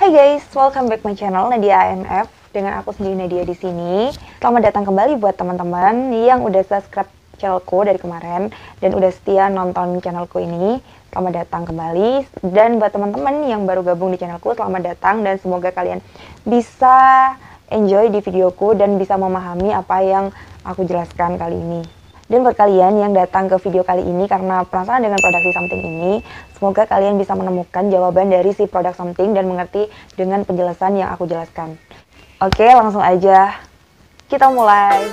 Hai guys, welcome back my channel Nadia ANF dengan aku sendiri Nadia di sini. Selamat datang kembali buat teman-teman yang udah subscribe channelku dari kemarin dan udah setia nonton channelku ini. Selamat datang kembali, dan buat teman-teman yang baru gabung di channelku, selamat datang dan semoga kalian bisa enjoy di videoku dan bisa memahami apa yang aku jelaskan kali ini. Dan buat kalian yang datang ke video kali ini karena penasaran dengan produk si something ini, semoga kalian bisa menemukan jawaban dari si produk something dan mengerti dengan penjelasan yang aku jelaskan. Oke, langsung aja kita mulai.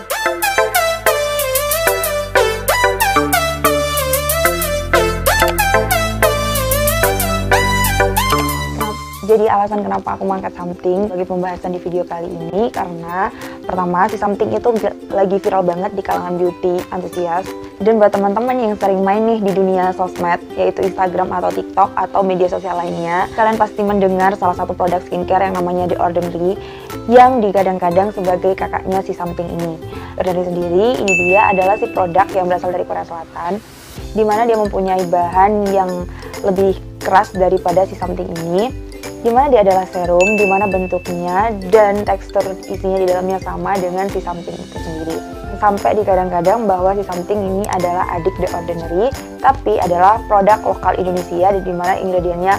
Jadi alasan kenapa aku mengangkat something bagi pembahasan di video kali ini karena pertama, si something itu lagi viral banget di kalangan beauty antusias. Dan buat teman-teman yang sering main nih di dunia sosmed, yaitu Instagram atau TikTok atau media sosial lainnya, kalian pasti mendengar salah satu produk skincare yang namanya The Ordinary yang digadang-gadang sebagai kakaknya si something ini. Ordinary sendiri, ini dia adalah si produk yang berasal dari Korea Selatan, di mana dia mempunyai bahan yang lebih keras daripada si something ini, dimana dia adalah serum, dimana bentuknya dan tekstur isinya di dalamnya sama dengan si something itu sendiri. Sampai digadang-gadang bahwa si something ini adalah adik The Ordinary, tapi adalah produk lokal Indonesia, dan dimana ingredientnya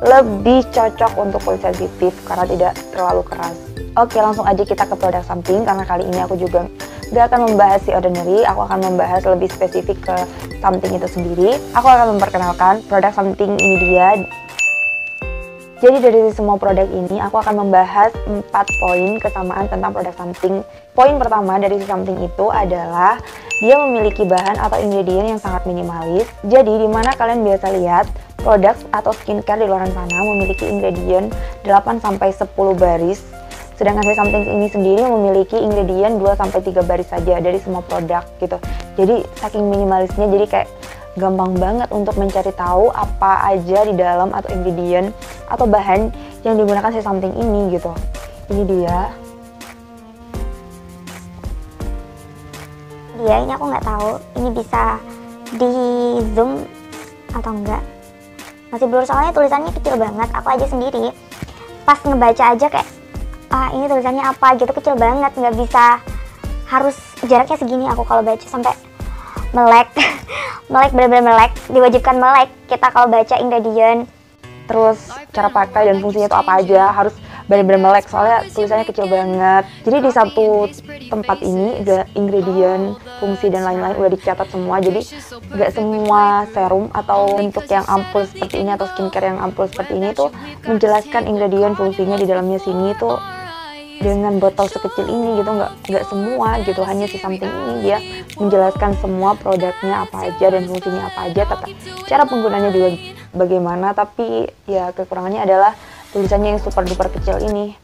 lebih cocok untuk kulit sensitif karena tidak terlalu keras. Oke, langsung aja kita ke produk something, karena kali ini aku juga gak akan membahas si Ordinary, aku akan membahas lebih spesifik ke something itu sendiri. Aku akan memperkenalkan produk something ini dia. Jadi dari semua produk ini, aku akan membahas 4 poin kesamaan tentang produk something. Poin pertama dari si something itu adalah dia memiliki bahan atau ingredient yang sangat minimalis. Jadi dimana kalian biasa lihat produk atau skincare di luar sana memiliki ingredient 8-10 baris. Sedangkan si something ini sendiri memiliki ingredient 2-3 baris saja dari semua produk gitu. Jadi saking minimalisnya, jadi kayak gampang banget untuk mencari tahu apa aja di dalam atau ingredient atau bahan yang digunakan si something ini gitu. Ini dia. Ini aku nggak tahu ini bisa di zoom atau enggak. Masih blur soalnya tulisannya kecil banget. Aku aja sendiri pas ngebaca aja kayak ini tulisannya apa gitu, kecil banget, nggak bisa, harus jaraknya segini aku kalau baca sampai melek. Melek, bener-bener melek, diwajibkan melek kita kalau baca ingredient. Terus cara pakai dan fungsinya itu apa aja, harus bener-bener melek soalnya tulisannya kecil banget. Jadi di satu tempat ini ada ingredient, fungsi dan lain-lain udah dicatat semua. Jadi nggak semua serum atau bentuk yang ampul seperti ini atau skincare yang ampul seperti ini tuh menjelaskan ingredient, fungsinya di dalamnya sini tuh dengan botol sekecil ini gitu, nggak semua gitu. Hanya si something ini dia menjelaskan semua produknya apa aja dan fungsinya apa aja, cara penggunaannya juga bagaimana, tapi ya kekurangannya adalah tulisannya yang super duper kecil ini.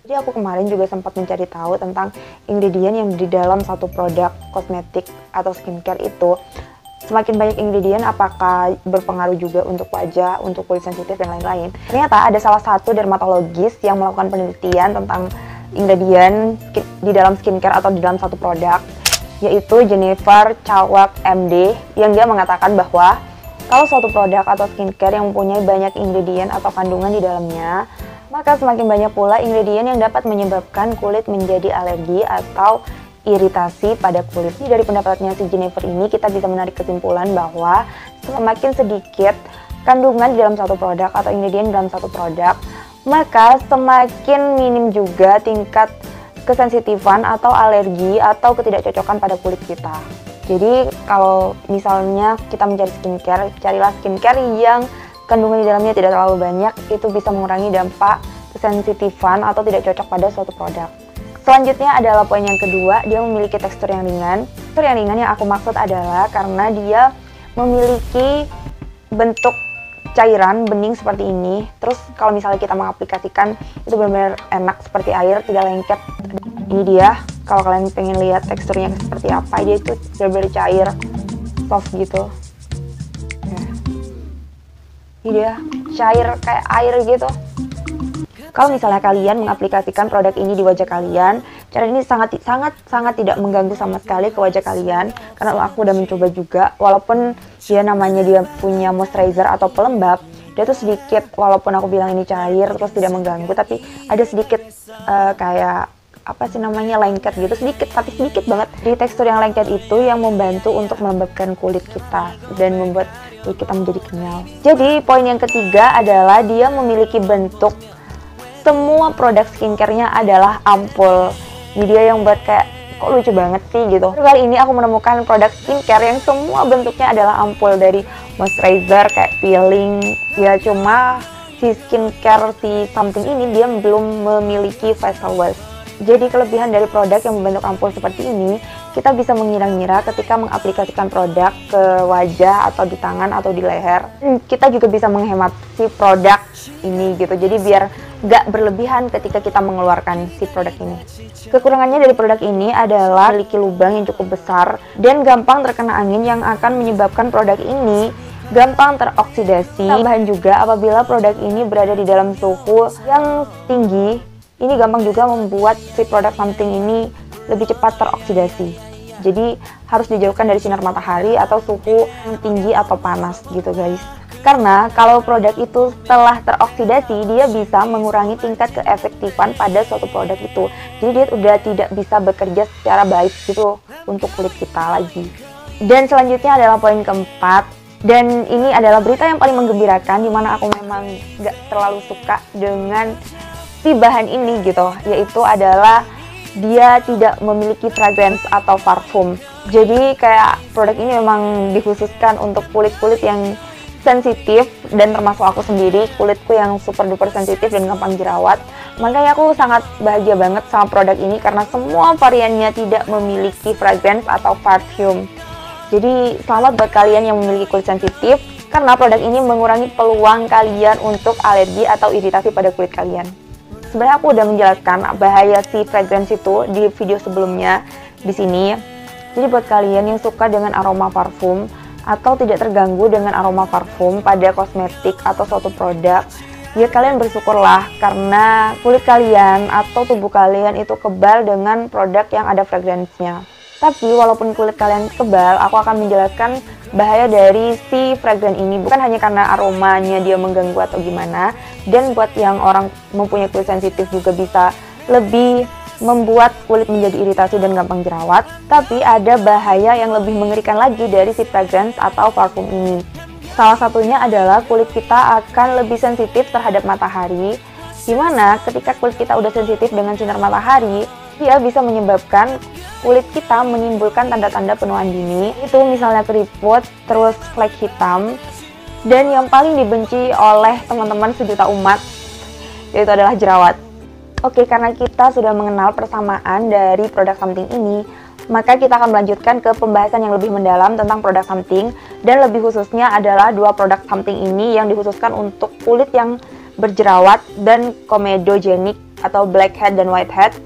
Jadi aku kemarin juga sempat mencari tahu tentang ingredient yang di dalam satu produk kosmetik atau skincare itu. Semakin banyak ingredient apakah berpengaruh juga untuk wajah, untuk kulit sensitif dan lain-lain. Ternyata ada salah satu dermatologis yang melakukan penelitian tentang ingredient di dalam skincare atau di dalam satu produk, yaitu Jennifer Chawak MD, yang dia mengatakan bahwa kalau suatu produk atau skincare yang mempunyai banyak ingredient atau kandungan di dalamnya, maka semakin banyak pula ingredient yang dapat menyebabkan kulit menjadi alergi atau iritasi pada kulit. Dari pendapatnya si Jennifer ini, kita bisa menarik kesimpulan bahwa semakin sedikit kandungan di dalam satu produk atau ingredient dalam satu produk, maka semakin minim juga tingkat kesensitifan atau alergi atau ketidakcocokan pada kulit kita. Jadi kalau misalnya kita mencari skincare, carilah skincare yang kandungan di dalamnya tidak terlalu banyak, itu bisa mengurangi dampak kesensitifan atau tidak cocok pada suatu produk. Selanjutnya adalah poin yang kedua, dia memiliki tekstur yang ringan. Tekstur yang ringan yang aku maksud adalah karena dia memiliki bentuk cairan bening seperti ini. Terus kalau misalnya kita mengaplikasikan, itu benar-benar enak seperti air, tidak lengket. Ini dia, kalau kalian pengen lihat teksturnya seperti apa, dia itu benar-benar cair, soft gitu. Ini dia, cair kayak air gitu. Kalau misalnya kalian mengaplikasikan produk ini di wajah kalian, cara ini sangat tidak mengganggu sama sekali ke wajah kalian, karena aku udah mencoba juga. Walaupun dia namanya dia punya moisturizer atau pelembab, dia tuh sedikit, walaupun aku bilang ini cair terus tidak mengganggu, tapi ada sedikit kayak apa sih namanya, lengket gitu, sedikit tapi sedikit banget. Di tekstur yang lengket itu yang membantu untuk melembabkan kulit kita dan membuat kulit kita menjadi kenyal. Jadi poin yang ketiga adalah dia memiliki bentuk, semua produk skincare-nya adalah ampul. Jadi dia yang buat kayak kok lucu banget sih gitu. Kali ini aku menemukan produk skincare yang semua bentuknya adalah ampul, dari moisturizer kayak peeling ya, cuma si skincare si something ini dia belum memiliki facial wash. Jadi kelebihan dari produk yang membentuk ampul seperti ini, kita bisa mengira-ngira ketika mengaplikasikan produk ke wajah atau di tangan atau di leher. Kita juga bisa menghemat si produk ini gitu, jadi biar nggak berlebihan ketika kita mengeluarkan si produk ini. Kekurangannya dari produk ini adalah memiliki lubang yang cukup besar dan gampang terkena angin yang akan menyebabkan produk ini gampang teroksidasi. Tambahan juga apabila produk ini berada di dalam suhu yang tinggi, ini gampang juga membuat si produk something ini lebih cepat teroksidasi. Jadi harus dijauhkan dari sinar matahari atau suhu yang tinggi atau panas gitu guys. Karena kalau produk itu setelah teroksidasi, dia bisa mengurangi tingkat keefektifan pada suatu produk itu. Jadi dia udah tidak bisa bekerja secara baik gitu untuk kulit kita lagi. Dan selanjutnya adalah poin keempat. Dan ini adalah berita yang paling menggembirakan, dimana aku memang gak terlalu suka dengan si bahan ini gitu, yaitu adalah dia tidak memiliki fragrance atau parfum. Jadi kayak produk ini memang dikhususkan untuk kulit-kulit yang sensitif, dan termasuk aku sendiri, kulitku yang super duper sensitif dan gampang jerawat. Makanya aku sangat bahagia banget sama produk ini karena semua variannya tidak memiliki fragrance atau parfum. Jadi selamat buat kalian yang memiliki kulit sensitif, karena produk ini mengurangi peluang kalian untuk alergi atau iritasi pada kulit kalian. Sebenarnya aku udah menjelaskan bahaya si fragrance itu di video sebelumnya di sini. Jadi buat kalian yang suka dengan aroma parfum atau tidak terganggu dengan aroma parfum pada kosmetik atau suatu produk, ya kalian bersyukurlah karena kulit kalian atau tubuh kalian itu kebal dengan produk yang ada fragrance-nya. Tapi walaupun kulit kalian kebal, aku akan menjelaskan bahaya dari si fragrance ini, bukan hanya karena aromanya dia mengganggu atau gimana, dan buat yang orang mempunyai kulit sensitif juga bisa lebih membuat kulit menjadi iritasi dan gampang jerawat. Tapi ada bahaya yang lebih mengerikan lagi dari si fragrance atau parfum ini. Salah satunya adalah kulit kita akan lebih sensitif terhadap matahari, dimana ketika kulit kita udah sensitif dengan sinar matahari, dia bisa menyebabkan kulit kita menimbulkan tanda-tanda penuaan dini. Itu misalnya keriput, terus flek hitam, dan yang paling dibenci oleh teman-teman sejuta umat, yaitu adalah jerawat. Oke, karena kita sudah mengenal persamaan dari produk something ini, maka kita akan melanjutkan ke pembahasan yang lebih mendalam tentang produk something, dan lebih khususnya adalah dua produk something ini yang dikhususkan untuk kulit yang berjerawat dan komedogenik atau blackhead dan whitehead.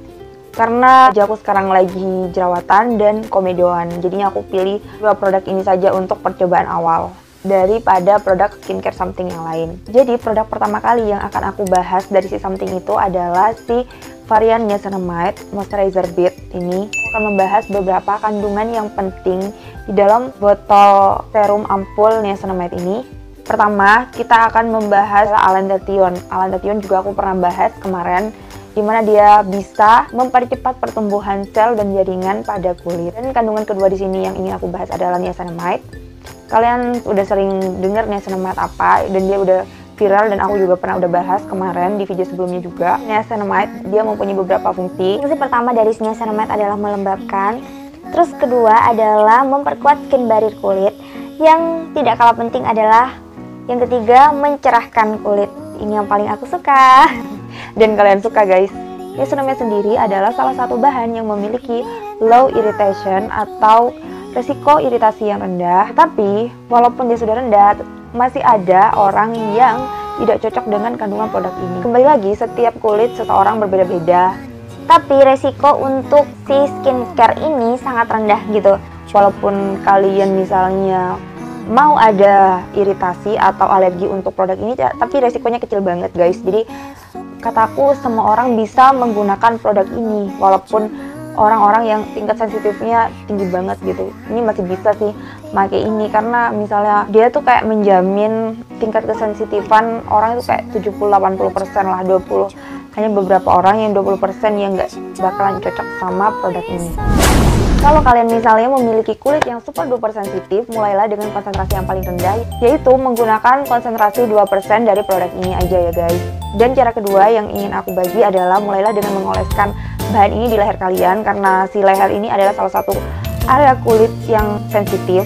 Karena wajahku sekarang lagi jerawatan dan komedoan, jadinya aku pilih dua produk ini saja untuk percobaan awal daripada produk skincare something yang lain. Jadi produk pertama kali yang akan aku bahas dari si something itu adalah si varian Niacinamide Moisturizer Bead. Ini aku akan membahas beberapa kandungan yang penting di dalam botol serum ampul Niacinamide ini. Pertama, kita akan membahas Allantotion. Allantotion juga aku pernah bahas kemarin, dimana dia bisa mempercepat pertumbuhan sel dan jaringan pada kulit. Dan kandungan kedua di sini yang ingin aku bahas adalah niacinamide. Kalian udah sering dengar niacinamide apa, dan dia udah viral dan aku juga pernah udah bahas kemarin di video sebelumnya juga. Niacinamide dia mempunyai beberapa fungsi. Fungsi pertama dari niacinamide adalah melembabkan. Terus kedua adalah memperkuat skin barrier kulit. Yang tidak kalah penting adalah yang ketiga, mencerahkan kulit. Ini yang paling aku suka. Dan kalian suka guys. Niacinamide sendiri adalah salah satu bahan yang memiliki low irritation atau resiko iritasi yang rendah. Tapi walaupun dia sudah rendah, masih ada orang yang tidak cocok dengan kandungan produk ini. Kembali lagi, setiap kulit seseorang berbeda-beda. Tapi resiko untuk si skincare ini sangat rendah gitu. Walaupun kalian misalnya mau ada iritasi atau alergi untuk produk ini, tapi resikonya kecil banget guys. Jadi kataku semua orang bisa menggunakan produk ini, walaupun orang-orang yang tingkat sensitifnya tinggi banget gitu, ini masih bisa sih. make ini, karena misalnya dia tuh kayak menjamin tingkat kesensitifan orang itu kayak 70-80% lah, 20 hanya beberapa orang yang 20% yang nggak bakalan cocok sama produk ini. Kalau kalian misalnya memiliki kulit yang super duper sensitif, mulailah dengan konsentrasi yang paling rendah, yaitu menggunakan konsentrasi 2% dari produk ini aja ya guys. Dan cara kedua yang ingin aku bagi adalah mulailah dengan mengoleskan bahan ini di leher kalian, karena si leher ini adalah salah satu area kulit yang sensitif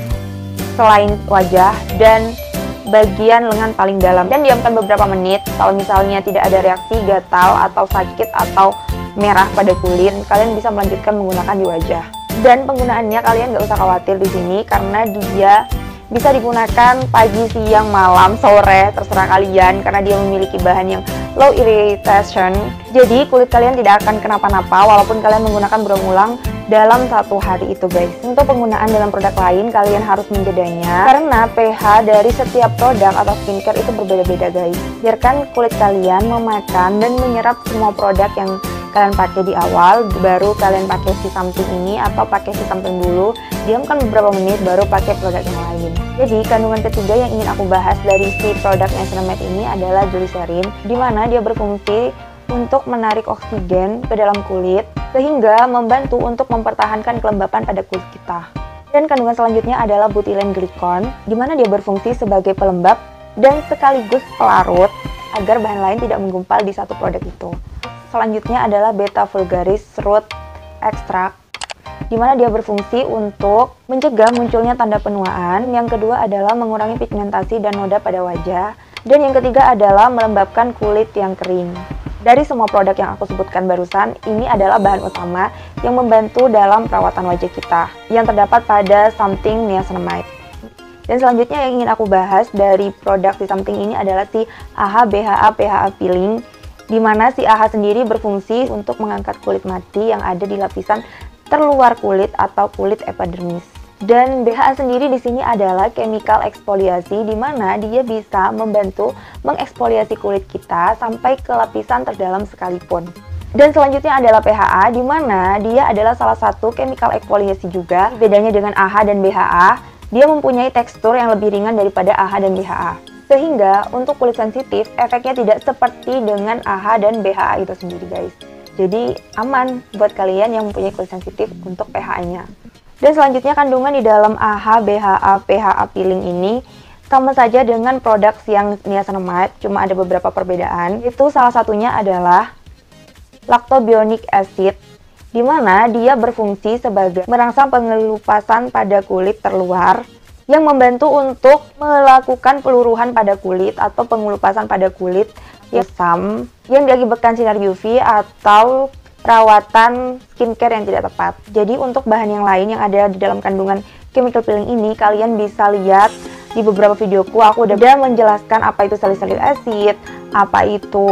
selain wajah dan bagian lengan paling dalam. Dan diamkan beberapa menit. Kalau misalnya tidak ada reaksi gatal atau sakit atau merah pada kulit, kalian bisa melanjutkan menggunakan di wajah. Dan penggunaannya kalian nggak usah khawatir di sini, karena dia bisa digunakan pagi, siang, malam, sore, terserah kalian, karena dia memiliki bahan yang low irritation. Jadi kulit kalian tidak akan kenapa-napa walaupun kalian menggunakan berulang dalam satu hari itu guys. Untuk penggunaan dalam produk lain kalian harus menjedanya, karena pH dari setiap produk atau skincare itu berbeda-beda guys. Biarkan kulit kalian memakan dan menyerap semua produk yang kalian pakai di awal, baru kalian pakai si something ini, atau pakai si something dulu, diamkan beberapa menit baru pakai produk yang lain. Jadi kandungan ketiga yang ingin aku bahas dari si produk Niacinamide ini adalah glycerin, dimana dia berfungsi untuk menarik oksigen ke dalam kulit sehingga membantu untuk mempertahankan kelembapan pada kulit kita. Dan kandungan selanjutnya adalah butylene glycol, dimana dia berfungsi sebagai pelembab dan sekaligus pelarut agar bahan lain tidak menggumpal di satu produk itu. Selanjutnya adalah beta vulgaris root extract, dimana dia berfungsi untuk mencegah munculnya tanda penuaan. Yang kedua adalah mengurangi pigmentasi dan noda pada wajah. Dan yang ketiga adalah melembabkan kulit yang kering. Dari semua produk yang aku sebutkan barusan, ini adalah bahan utama yang membantu dalam perawatan wajah kita yang terdapat pada something niacinamide. Dan selanjutnya yang ingin aku bahas dari produk si something ini adalah si AHA BHA PHA peeling, di mana si AHA sendiri berfungsi untuk mengangkat kulit mati yang ada di lapisan terluar kulit atau kulit epidermis. Dan BHA sendiri di sini adalah chemical eksfoliasi, di mana dia bisa membantu mengeksfoliasi kulit kita sampai ke lapisan terdalam sekalipun. Dan selanjutnya adalah PHA, di mana dia adalah salah satu chemical eksfoliasi juga. Bedanya dengan AHA dan BHA, dia mempunyai tekstur yang lebih ringan daripada AHA dan BHA. Sehingga untuk kulit sensitif, efeknya tidak seperti dengan AHA dan BHA itu sendiri guys. Jadi aman buat kalian yang mempunyai kulit sensitif untuk pH-nya. Dan selanjutnya kandungan di dalam AHA BHA PHA peeling ini sama saja dengan produk yang niacinamide, cuma ada beberapa perbedaan. Itu salah satunya adalah lactobionic acid, di mana dia berfungsi sebagai merangsang pengelupasan pada kulit terluar, yang membantu untuk melakukan peluruhan pada kulit atau pengelupasan pada kulit yang kusam yang diakibatkan sinar UV atau perawatan skincare yang tidak tepat. Jadi untuk bahan yang lain yang ada di dalam kandungan chemical peeling ini, kalian bisa lihat di beberapa videoku, aku udah menjelaskan apa itu salicylic acid, apa itu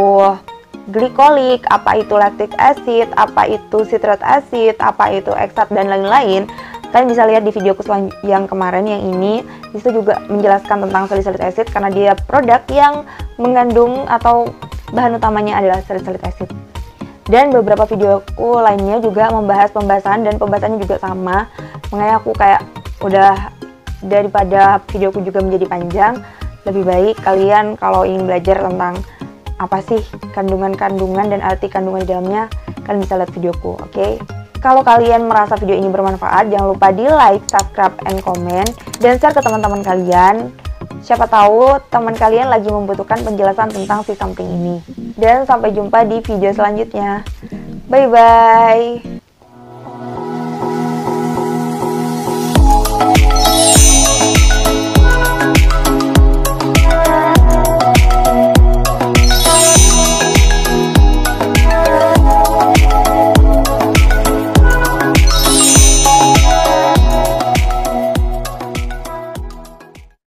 glycolic, apa itu lactic acid, apa itu citric acid, apa itu eksat dan lain-lain. Kalian bisa lihat di videoku yang kemarin yang ini, itu juga menjelaskan tentang salicylic acid karena dia produk yang mengandung atau bahan utamanya adalah salicylic acid. Dan beberapa videoku lainnya juga membahas pembahasan dan pembahasannya juga sama. Makanya aku kayak udah, daripada videoku juga menjadi panjang, lebih baik kalian kalau ingin belajar tentang apa sih kandungan-kandungan dan arti kandungan di dalamnya, kalian bisa lihat videoku, oke? Kalau kalian merasa video ini bermanfaat, jangan lupa di like, subscribe, and comment, dan share ke teman-teman kalian. Siapa tahu teman kalian lagi membutuhkan penjelasan tentang si something ini. Dan sampai jumpa di video selanjutnya. Bye-bye.